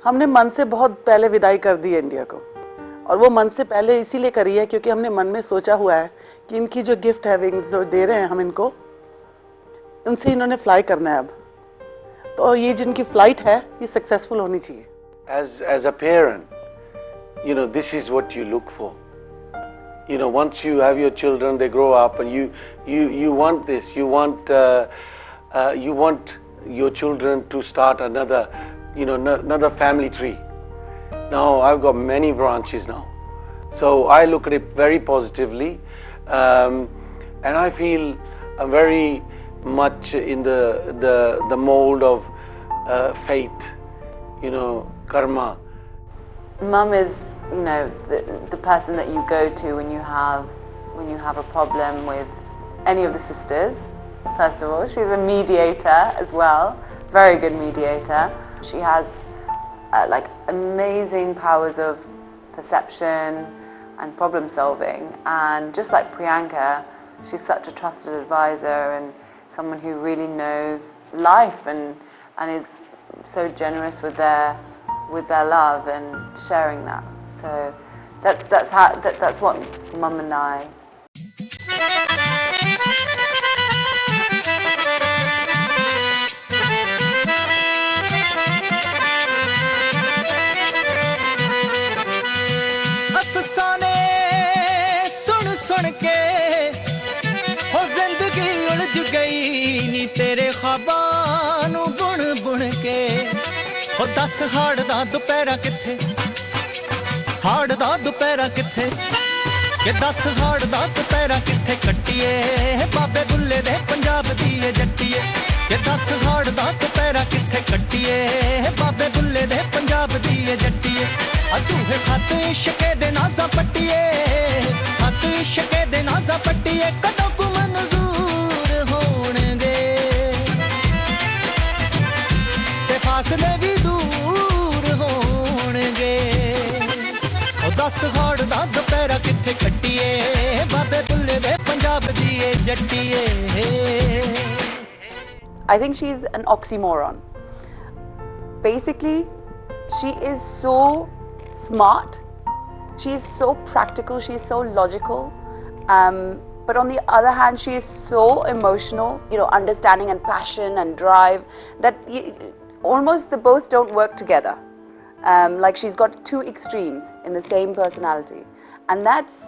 हमने मन से बहुत पहले विदाई कर दी है इंडिया को, और वो मन से पहले इसीलिए करी है क्योंकि हमने मन में सोचा हुआ है कि इनकी जो गिफ्ट है विंग्स जो दे रहे हैं हम इनको, उनसे इन्होंने फ्लाई करना है अब। तो ये जिनकी फ्लाइट है ये सक्सेसफुल होनी चाहिए। As a parent, you know, this is what you look for. You know, once you have your children, they grow up, and you want this. You want your children to start another, you know, another family tree. Now I've got many branches now, so I look at it very positively, and I feel very much in the mold of fate, you know, karma. Mum is, you know, the person that you go to when you have a problem with any of the sisters. First of all, she's a mediator as well, very good mediator. She has like amazing powers of perception and problem solving, and just like Priyanka, she's such a trusted advisor and someone who really knows life and is so generous with their love and sharing that. So that's what Mum and I. अफसाने सुन सुन के हो जिंदगी उलझ गई नी तेरे ख्वाबां नू बुन बुन के हो दस हाड़ दा दुपहरा किथे हाड़ दा दुपहरा किथे के दस हाड़ दा दुपहरा किथे कट्टिए बाबे बुल्ले दे पंजाब दी ए जट्टिए के दस हाड़ दा दुपहरा किथे कट्टिए बाबे बुल्ले दे पंजाब दी ए जट्टिए असूहे खत इश्के दे नाज़ा पट्टिए खत इश्के दे नाज़ा पट्टिए कदों को मंजूर होणगे ते फासले भी दूर होणगे ओ दस हाड़ दा दुपहरा किथे कट्टिए बाबे बुल्ले दे पंजाब दी ए जट्टिए। I think she's an oxymoron. Basically, she is so smart, she is so practical, she is so logical, but on the other hand she is so emotional, you know, understanding and passion and drive that almost the both don't work together. Like she's got two extremes in the same personality, and that's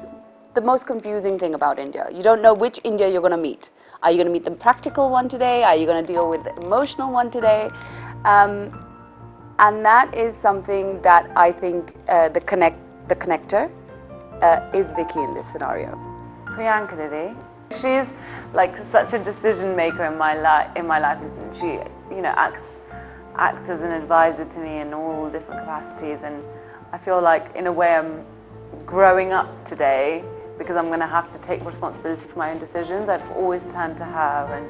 the most confusing thing about India. You don't know which India you're going to meet. Are you going to meet the practical one today? Are you going to deal with the emotional one today? And that is something that I think the connector is Vicky in this scenario. Priyanka Didi, she's like such a decision maker in my life. She, you know, acts as an advisor to me in all different capacities, and I feel like in a way I'm growing up today because I'm going to have to take responsibility for my own decisions. I've always turned to her and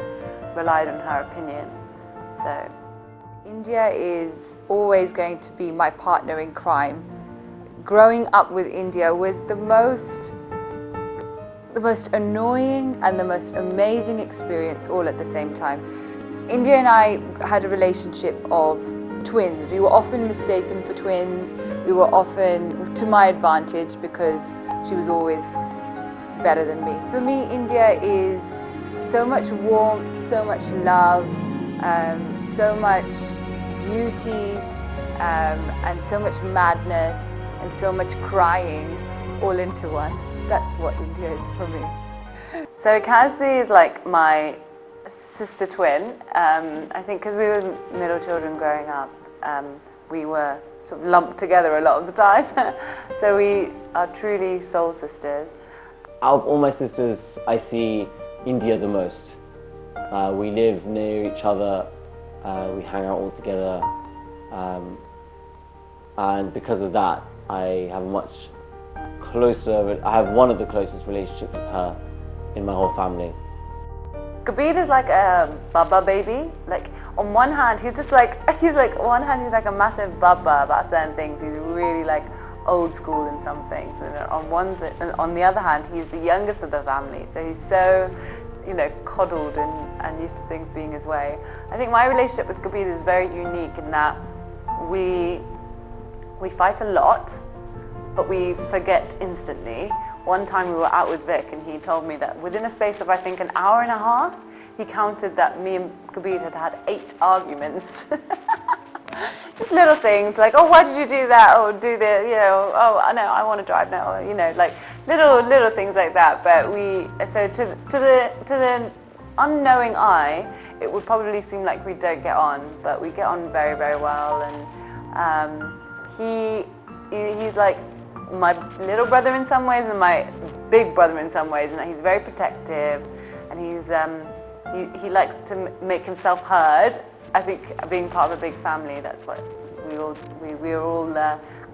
relied on her opinion. So India is always going to be my partner in crime. Growing up with India was the most annoying and the most amazing experience all at the same time. India and I had a relationship of twins. We were often mistaken for twins. We were often to my advantage because she was always better than me. For me, India is so much warmth, so much love, so much beauty, and so much madness and so much crying all into one. That's what India is for me. So Kasdi is like my sister twin. I think because we were middle children growing up, we were sort of lumped together a lot of the time. So we are truly soul sisters. Out of all my sisters, I see India the most. We live near each other, we hang out all together, and because of that, I have one of the closest relationships with her in my whole family. Kabir is like a baba baby. Like on one hand, he's like a massive baba about certain things. He's really like old school in some things, and on the other hand, he's the youngest of the family, so he's so, you know, coddled and used to things being his way. I think my relationship with Kabir is very unique in that we We fight a lot, but we forget instantly. One time we were out with Vic and he told me that within a space of I think an hour and a half, he counted that me and Kabir had had 8 arguments. Just little things like, oh, why did you do that? Oh, do the, you know, oh, no, I want to drive now. You know, like little things like that. But so to the unknowing eye, it would probably seem like we don't get on, but we get on very, very well. And he's like my little brother in some ways and my big brother in some ways, and that he's very protective, and he likes to make himself heard. I think being part of a big family, that's what we're all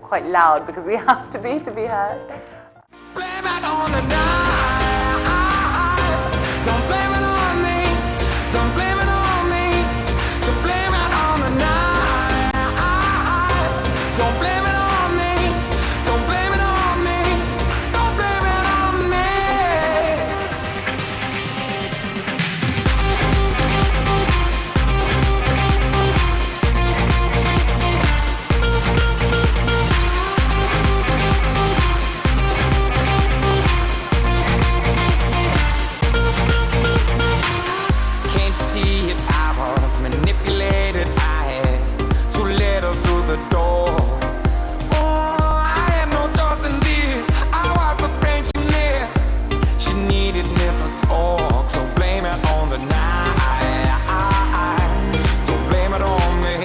quite loud because we have to be heard. Blame it on the night. Don't blame it on me. Don't blame it on me. So blame it on the night. Don't blame it on me. Don't blame it on me. Don't blame it on me. Can't you see it? I was manipulated. I had too little through the door. Oh, I had no choice in this. I was the pain she missed. She needed me to talk, so blame it on the night. Don't blame it on me.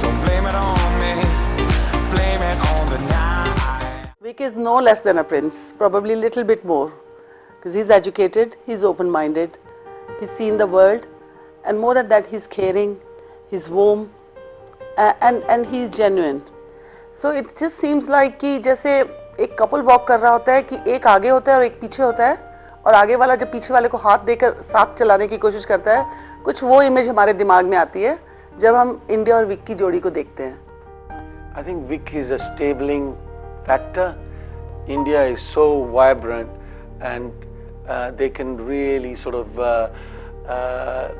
Don't blame it on me. Blame it on the night. Vic is no less than a prince, probably a little bit more, because he's educated, he's open-minded, he's seen the world, and more than that, he's caring, he's warm, and he's genuine. So it just seems like कि जैसे एक couple walk कर रहा होता है कि एक आगे होता है और एक पीछे होता है, और आगे वाला जब पीछे वाले को हाथ देकर साथ चलाने की कोशिश करता है, कुछ वो इमेज हमारे दिमाग में आती है जब हम इंडिया और विक की जोड़ी को देखते हैं. I think Vic is a stabling factor. India is so vibrant, and they can really sort of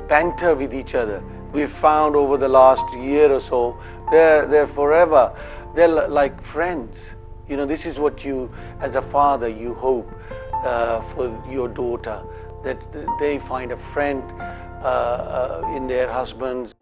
banter with each other. We've found over the last year or so, they're forever. They're like friends. You know, this is what you, as a father, you hope for your daughter, that they find a friend in their husbands.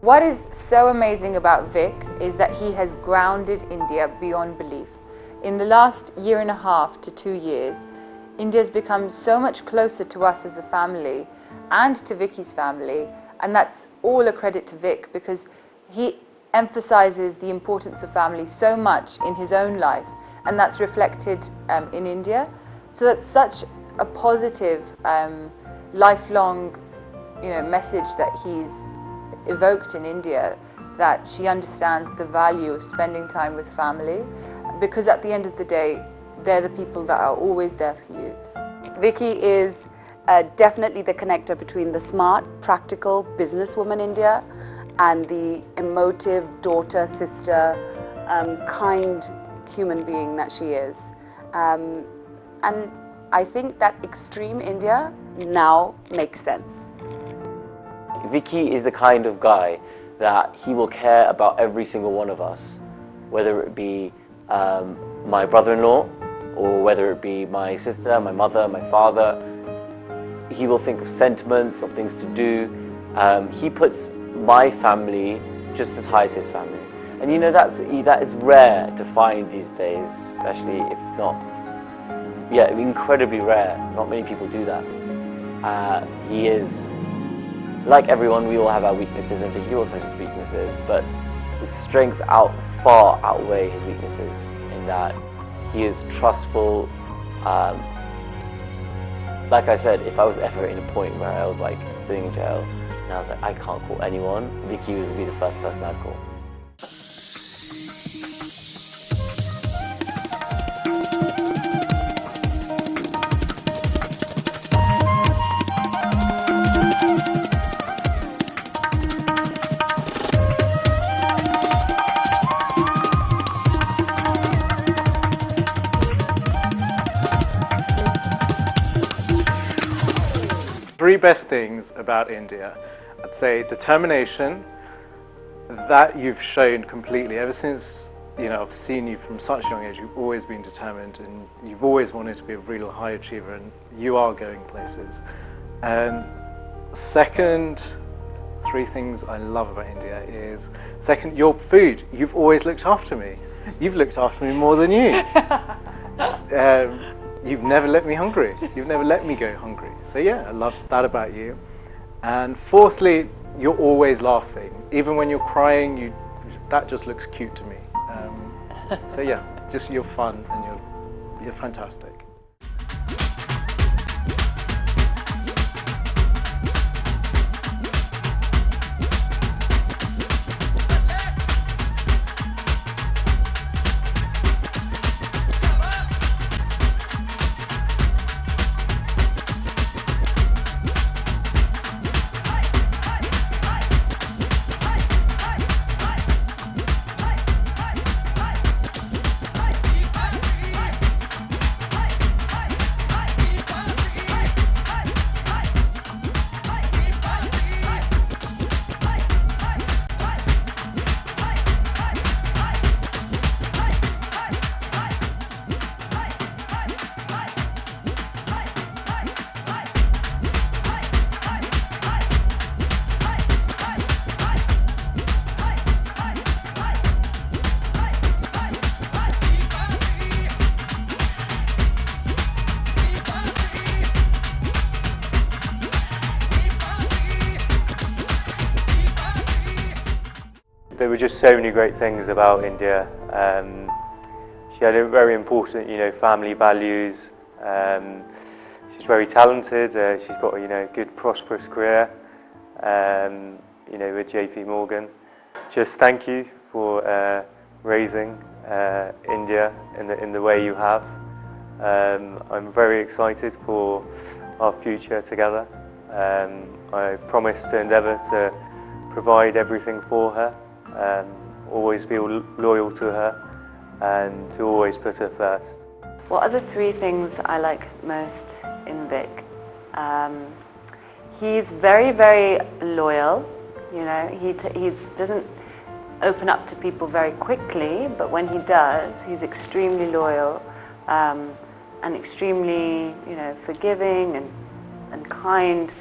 What is so amazing about Vic is that he has grounded India beyond belief. In the last year and a half to 2 years, India has become so much closer to us as a family and to Vicky's family, and that's all a credit to Vic because he emphasizes the importance of family so much in his own life, and that's reflected in India. So that's such a positive, lifelong, message that he's evoked in India, that she understands the value of spending time with family, because at the end of the day, they're the people that are always there for you. Vicky is definitely the connector between the smart, practical businesswoman India and the emotive daughter, sister, kind human being that she is. And I think that extreme India now makes sense. Vicky is the kind of guy that he will care about every single one of us, whether it be my brother-in-law or whether it be my sister, my mother, my father. He will think of sentiments, of things to do. He puts my family just as high as his family. And that is rare to find these days, especially if not, incredibly rare. Not many people do that. He is like everyone, we all have our weaknesses, and Vicky also has his weaknesses, but his strengths far outweigh his weaknesses in that he is trustful. Like I said, if I was ever in a point where I was like sitting in jail and I was like, I can't call anyone, Vicky would be the first person I'd call. Three best things about India. I'd say determination, that you've shown completely. Ever since, I've seen you from such a young age, you've always been determined and you've always wanted to be a real high achiever, and you are going places. Second, three things I love about India is, second, your food. You've always looked after me. You've looked after me more than you. You've never let me hungry. You've never let me go hungry. So yeah, I love that about you. And fourthly, you're always laughing. Even when you're crying, that just looks cute to me. So yeah, just you're fun and you're fantastic. There were just so many great things about India. She had a very important, family values. She's very talented. She's got a, good, prosperous career. With JP Morgan. Just thank you for raising India in the way you have. I'm very excited for our future together. I promise to endeavour to provide everything for her. Always be loyal to her and to always put her first. What are the three things I like most in Vic? He's very, very loyal. He doesn't open up to people very quickly, but when he does, he's extremely loyal and extremely, forgiving and kind.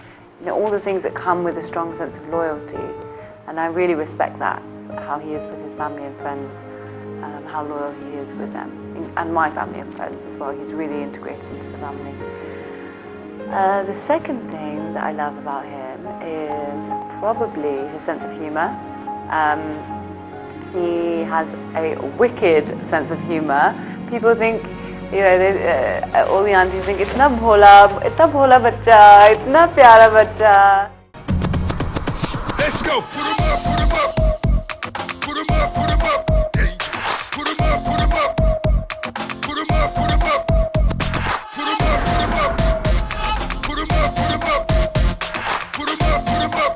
All the things that come with a strong sense of loyalty. And I really respect that, how he is with his family and friends, how loyal he is with them, and my family and friends as well. He's really integrated into the family. The second thing that I love about him is probably his sense of humour. He has a wicked sense of humour. People think, all the aunties think, itna bhola bachcha, itna pyara bachcha. Let's go, put 'em up, put 'em up. Put 'em up, put 'em up. Dangerous. Put 'em up, put 'em up. Put 'em up, put 'em up. Put 'em up, put 'em up. Put 'em up, put 'em up. Put 'em up, put 'em up.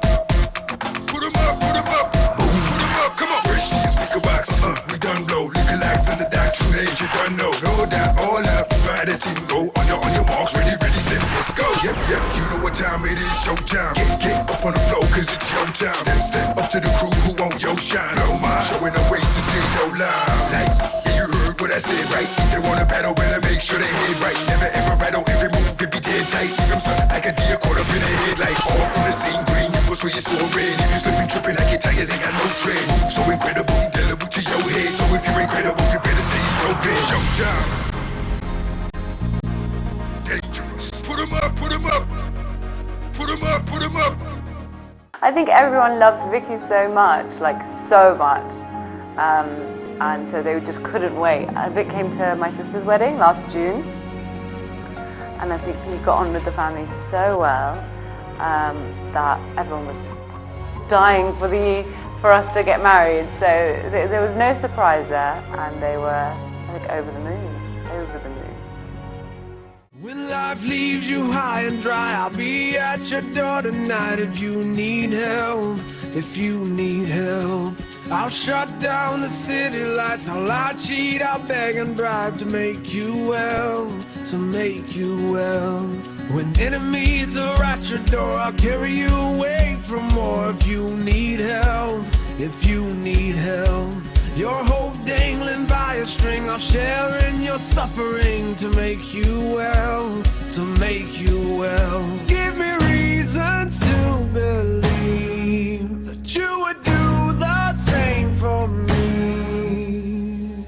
Put 'em up, put 'em up. Put 'em up, come on. Fresh to your speaker box. We done blow. Liquor lax in the docks. Too late, you done know. No doubt, all up. You got this team go. On your marks. Ready, set, let's go. Yep, you know what time it is. Showtime. Get up on the floor, cause it's your time. Step up to the crew who want your shine. Oh my, showing the way to steal your line. Like, yeah, you heard what I said, right? If they wanna battle, better make sure they head right. Never ever rattle, every move, it be dead tight. You know something like a deer caught up in the headlights. All from the scene green, you go sway your soul red. If you slipping, tripping like your tires ain't got no tread. Move so incredible, indelible to your head. So if you're incredible, you better stay in your bed. Showtime. Dangerous. Put 'em up, put 'em up. Put 'em up, put 'em up. I think everyone loved Vicky so much, like so much. And so they just couldn't wait. Vic came to my sister's wedding last June, and I think he got on with the family so well that everyone was just dying for us to get married. So there was no surprise there, and they were, I think, over the moon, over the moon. When life leaves you high and dry, I'll be at your door tonight if you need help, if you need help. I'll shut down the city lights, I'll lie, cheat, I'll beg and bribe to make you well, to make you well. When enemies are at your door, I'll carry you away from war if you need help, if you need help. Your hope dangling by a string, I'll share in your suffering to make you well, to make you well. Give me reasons to believe that you would do the same for me,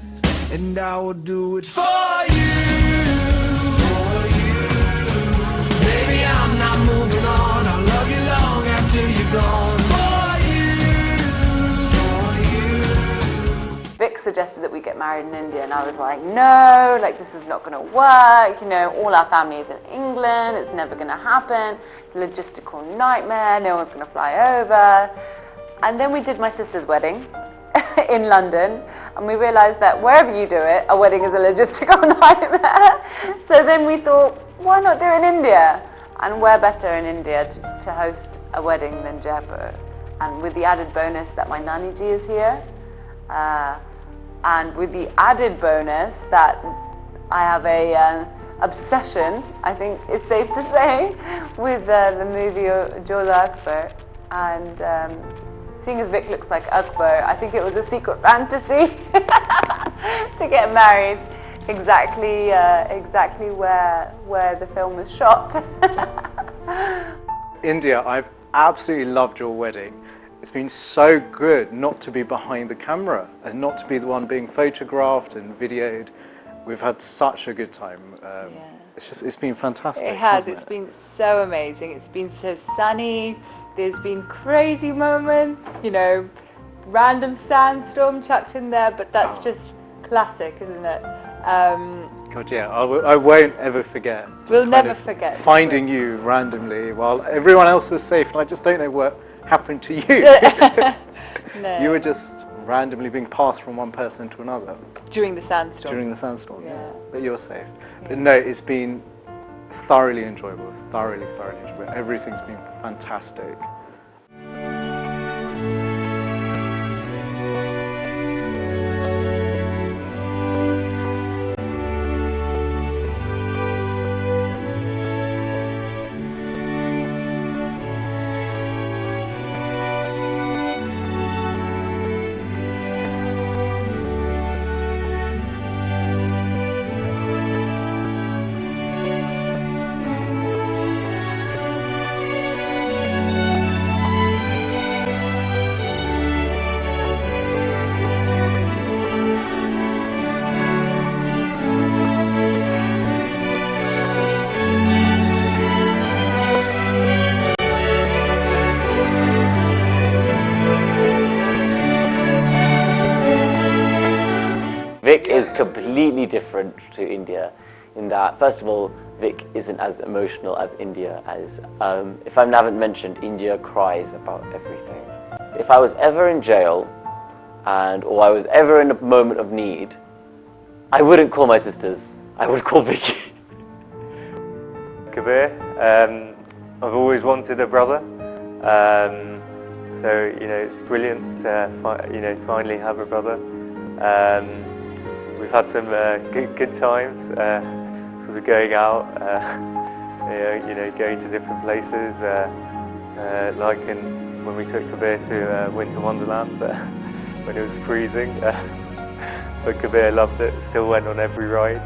and I will do it for you, for you. Baby, I'm not moving on, I'll love you long after you're gone. Vic suggested that we get married in India, and I was like, no, like this is not going to work, you know, all our family is in England, it's never going to happen, logistical nightmare, no one's going to fly over. And then we did my sister's wedding in London, and we realized that wherever you do it, a wedding is a logistical nightmare. So then we thought, why not do it in India? And where better in India to host a wedding than Jaipur? And with the added bonus that my Nani ji is here, and with the added bonus that I have a obsession, I think it's safe to say, with the movie Jodha Akbar, and seeing as Vic looks like Akbar, I think it was a secret fantasy to get married exactly where the film was shot. India, I've absolutely loved your wedding. It's been so good not to be behind the camera and not to be the one being photographed and videoed. We've had such a good time. It's been fantastic. It has. Hasn't It's been so amazing. It's been so sunny. There's been crazy moments, you know, random sandstorm chucked in there, but that's just classic, isn't it? God, yeah, I won't ever forget. We'll never forget. Finding you randomly while everyone else was safe, and I just don't know what happened to you. No. You were just randomly being passed from one person to another. During the sandstorm. During the sandstorm, Yeah. But you're safe. Yeah. But no, it's been thoroughly enjoyable. Thoroughly enjoyable. Everything's been fantastic. Vic is completely different to India in that, first of all, Vic isn't as emotional as India is. If I haven't mentioned, India cries about everything. If I was ever in jail or I was ever in a moment of need, I wouldn't call my sisters, I would call Vicky. Kabir, I've always wanted a brother, so it's brilliant to finally have a brother. We've had some good times, sort of going out, going to different places, like when we took Kabir to Winter Wonderland when it was freezing. But Kabir loved it, still went on every ride.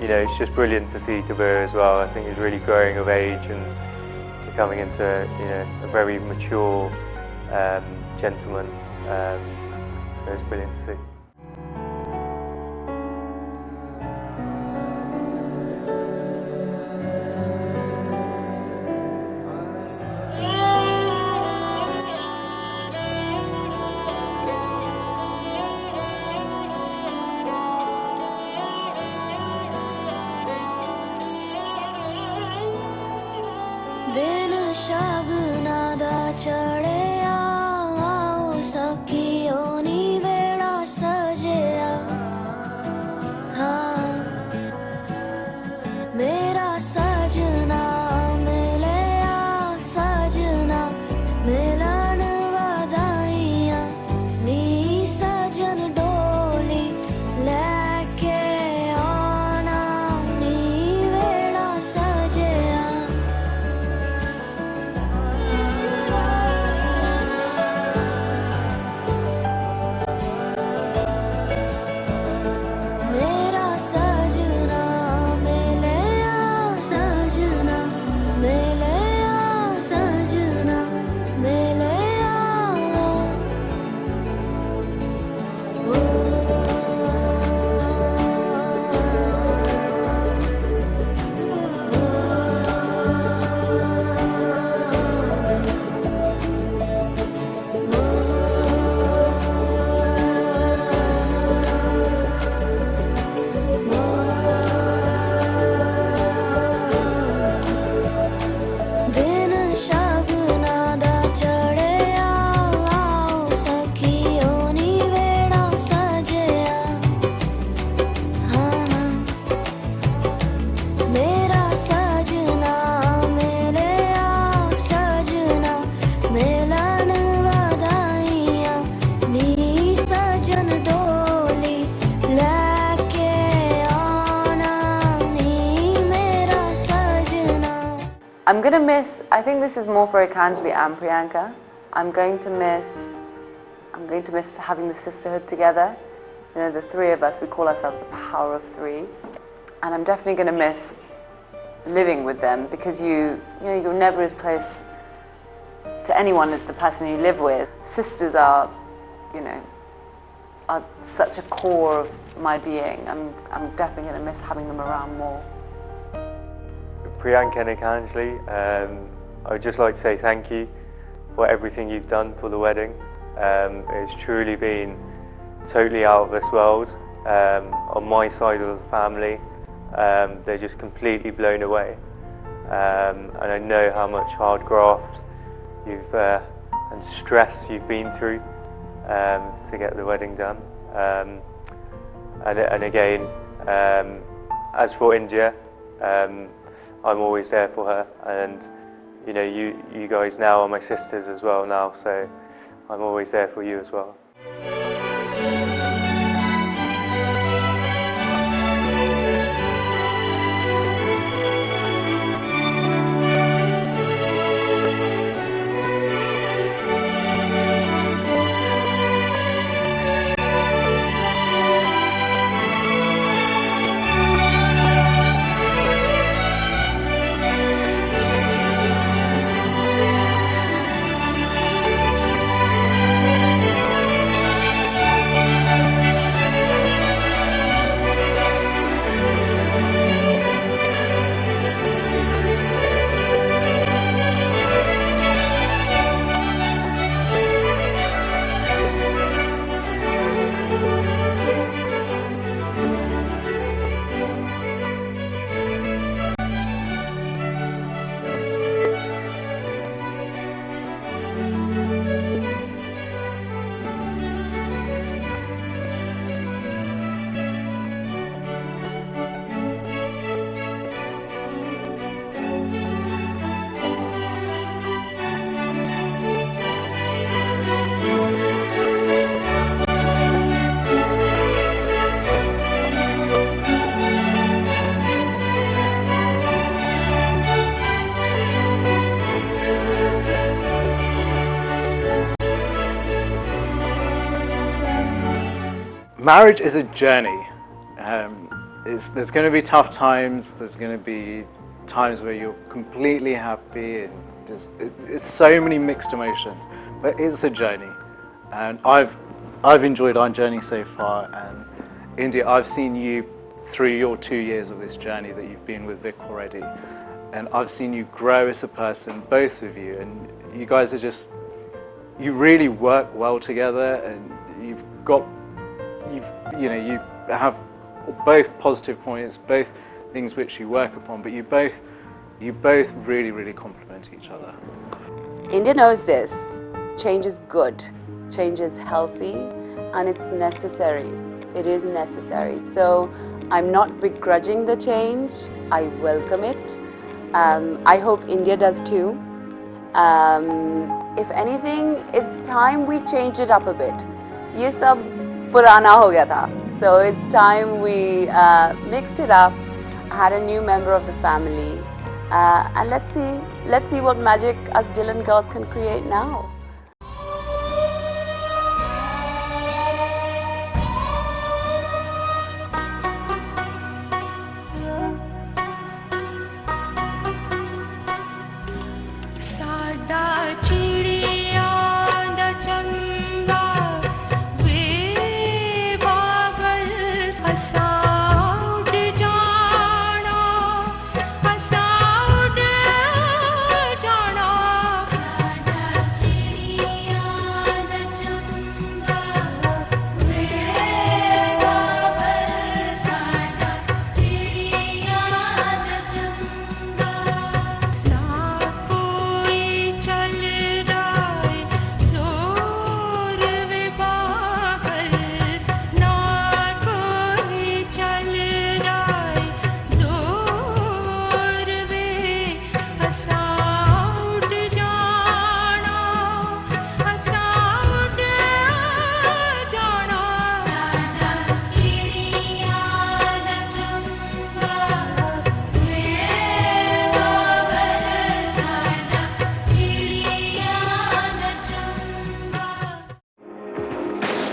It's just brilliant to see Kabir as well. I think he's really growing of age and becoming into a very mature gentleman. So it's brilliant to see. शगना दा चढ़िया आओ सखियो नी बेड़ा सजया हाँ मेरा सजना मिलया सजना मिलन वधाइयां नी सजन डोली लेके आना नी वेड़ा सजया मेरा सजना मिलया सजना मिलया सजना मिलया दिन शगना दा चढ़िया आओ सखियो नी वेड़ा सजया हाँ मेरा सजना मिलया सजना मिलन वधाइयां नी सजन डोली लेके आना नी मेरा सजना I'm going to miss, I think this is more for Ekanjali and Priyanka. I'm going to miss having the sisterhood together. You know, the three of us, we call ourselves the power of three. And I'm definitely going to miss living with them because you know, you're never as close to anyone as the person you live with. Sisters are, you know, are such a core of my being. I'm definitely going to miss having them around more. Priyanka and Ekanjali, I would just like to say thank you for everything you've done for the wedding. It's truly been totally out of this world. On my side of the family, they're just completely blown away. And I know how much hard graft and stress you've been through to get the wedding done. And again, as for India, I'm always there for her, and you know, you guys now are my sisters as well now, so I'm always there for you as well. Marriage is a journey. There's going to be tough times. There's going to be times where you're completely happy, and it's so many mixed emotions. But it's a journey, and I've enjoyed our journey so far. And India, I've seen you through your 2 years of this journey that you've been with Vic already, and I've seen you grow as a person, both of you, and you guys are just, you really work well together, and you have both positive points, both things which you work upon, but you both, You both really complement each other. India knows this. Change is good, change is healthy, and it's necessary. It is necessary. So I'm not begrudging the change. I welcome it. I hope India does too. If anything, it's time we change it up a bit. Ye sab purana ho gaya tha. So it's time we mixed it up, had a new member of the family, and let's see what magic us Dylan girls can create now.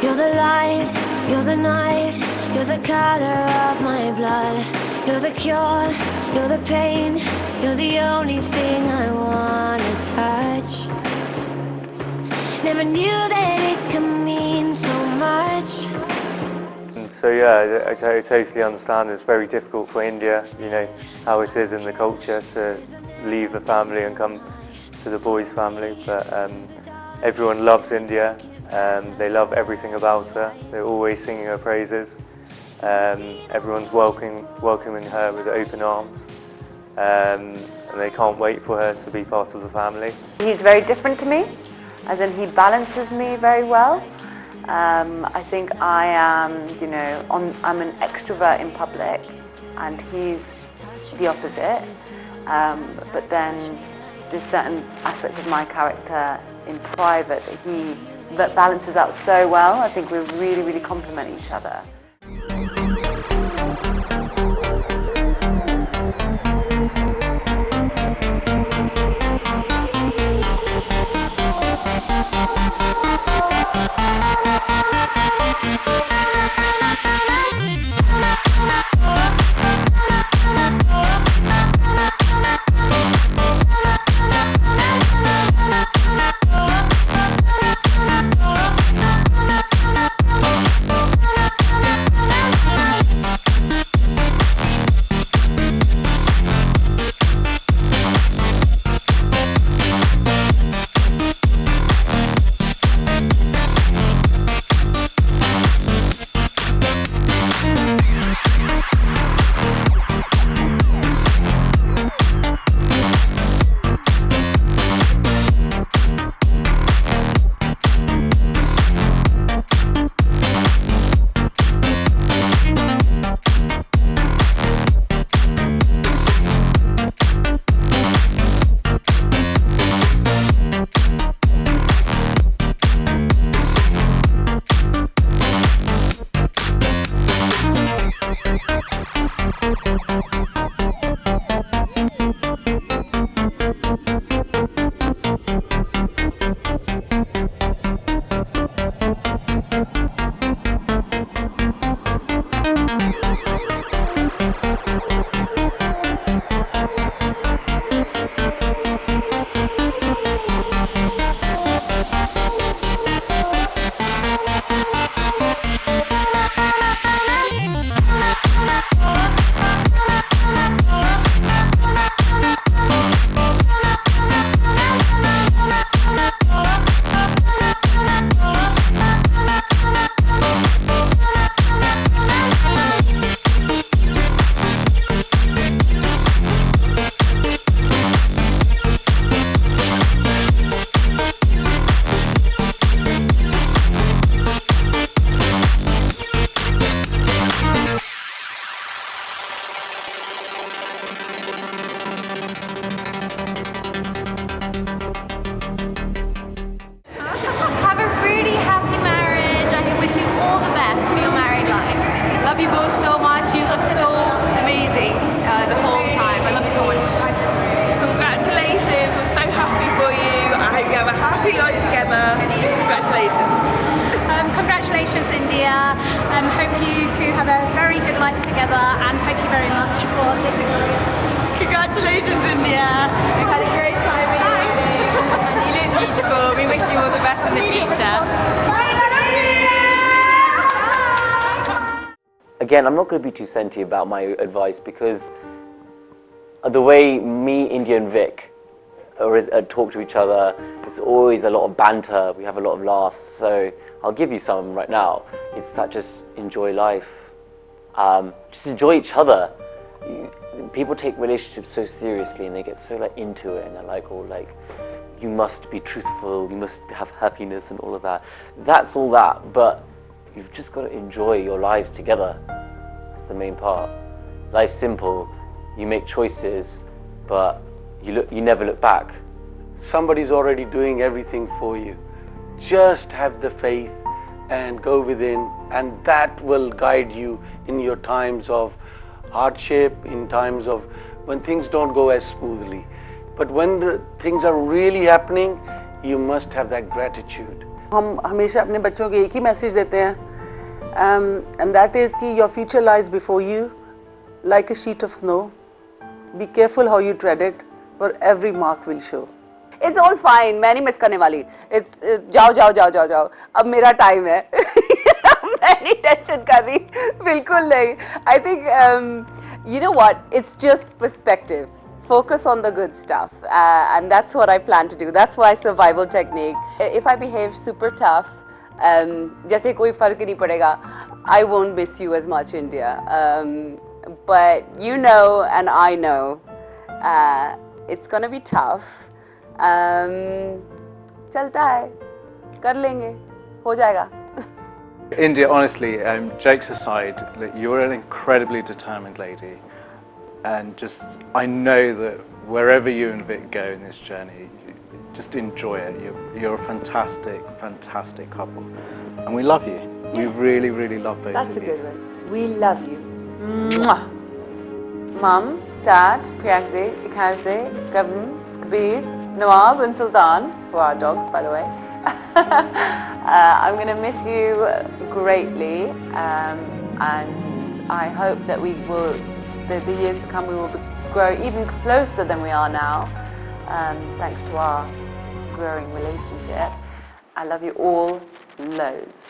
You're the light, you're the night, you're the color of my blood. You're the cure, you're the pain, you're the only thing I wanna touch. Never knew that it could mean so much. So yeah, I totally understand. It's very difficult for India, you know, how it is in the culture to leave the family and come to the boys' family. But everyone loves India. They love everything about her. They're always singing her praises. Everyone's welcoming her with open arms. And they can't wait for her to be part of the family. He's very different to me, as in he balances me very well. I think I am, you know, I'm an extrovert in public, and he's the opposite. But then there's certain aspects of my character in private that balances out so well. I think we really complement each other. life together, and thank you very much for this experience. Congratulations, India. We've had a great time at your wedding, and you look beautiful. We wish you all the best in the future. Again, I'm not going to be too senti about my advice because the way me, India and Vic talk to each other, it's always a lot of banter, we have a lot of laughs, so I'll give you some right now. It's that just enjoy life, just enjoy each other. People take relationships so seriously and they get so like into it and they're like, oh, like, you must be truthful, you must have happiness and all of that. That's all that, but you've just got to enjoy your lives together. That's the main part. Life's simple. You make choices, but you never look back. Somebody's already doing everything for you. Just have the faith and go within, and that will guide you in your times of hardship, in times of when things don't go as smoothly. But when the things are really happening, you must have that gratitude. हम हमेशा अपने बच्चों को एक ही message देते हैं, and that is कि your future lies before you like a sheet of snow. Be careful how you tread it, for every mark will show. It's all fine. मैं नहीं मिस करने वाली. It's जाओ जाओ जाओ जाओ जाओ. अब मेरा टाइम है. मैं नहीं टेंशन कर रही. बिल्कुल नहीं. I think you know what? It's just perspective. Focus on the good stuff, and that's what I plan to do. That's my survival technique. If I behave super tough, जैसे कोई फर्क नहीं पड़ेगा, I won't miss you as much, India. But you know, and I know, it's gonna be tough. चलता है, कर लेंगे, हो जाएगा. India, honestly, jokes aside, you're an incredibly determined lady. And just, I know that wherever you and Vic go in this journey, just enjoy it. You're a fantastic, fantastic couple. And we love you. We really, really love both That's of you. That's a good one. We love you. Mwah. Mum, Dad, Priyankde, Ikhansde, Gavin, Kabir, Nawab and Sultan, who are dogs by the way. I'm going to miss you greatly, and I hope that we will, the years to come, we will grow even closer than we are now, thanks to our growing relationship. I love you all loads.